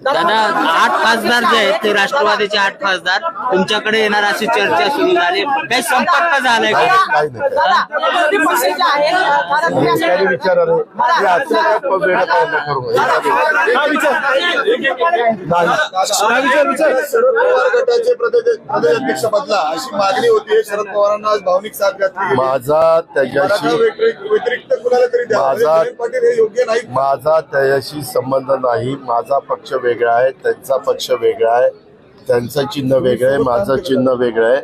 दादा 8 खासदार जे आहेत ते राष्ट्रवादीचे 8 खासदार तुमच्याकडे येणार अशी चर्चा सुरू झाली, काही संपर्क झालाय का? गटाचे प्रदेशाध्यक्ष बदला अशी मागणी होती शरद पवारांना आज भावनिक साथ घातली। माझा त्याच्याशी व्यतिरिक्त कुणाला तरी द्या, जयंत पाटील हे योग्य नाही। माझा त्याच्याशी संबंध नाही। माझा पक्ष वेगळा आहे, त्यांचा पक्ष वेगळा आहे, त्यांचं चिन्ह वेगळं आहे, माझं चिन्ह वेगळं आहे।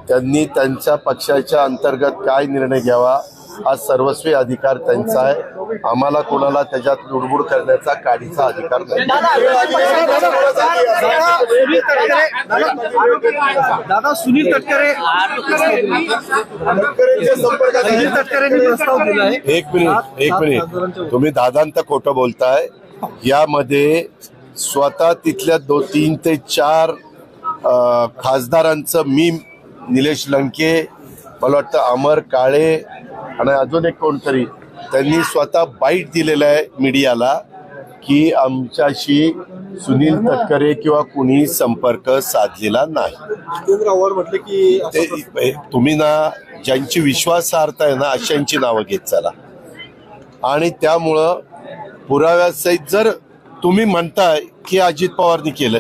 त्यांनी त्यांच्या पक्षाच्या अंतर्गत काय निर्णय घ्यावा हा सर्वस्वी अधिकार त्यांचा आहे। आम्हाला कोणाला त्याच्यात लुडबुड करण्याचा काडीचा अधिकार नाही। दादा सुनील तटकरे प्रस्ताव दिलाय। एक मिनिट तुम्ही दादांत खोटं बोलताय। यामध्ये स्वतः तिथल्या 2-3 ते 4 खासदारांचं मी, निलेश लंके, मला वाटतं अमर काळे आणि अजून एक कोणतरी, त्यांनी स्वतः बाईट दिलेलं आहे मीडियाला की आमच्याशी सुनील तटकरे किंवा कुणी संपर्क साधलेला नाही। म्हटलं की तुम्ही ना ज्यांची विश्वासार्हता आहे ना अशांची नावं घेत चला। आणि त्यामुळं पुराव्यासहित जर तुम्ही म्हणताय की अजित पवारनी केलंय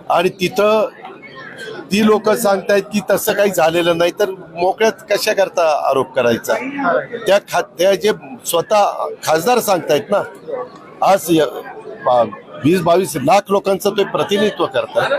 आणि तिथं ती लोक सांगतायत की तसं काही झालेलं नाही, तर मोकळ्यात कशा करता आरोप करायचा? त्या जे स्वतः खासदार सांगतायत ना, आज 20-22 लाख लोकांचं ते प्रतिनिधित्व करतात।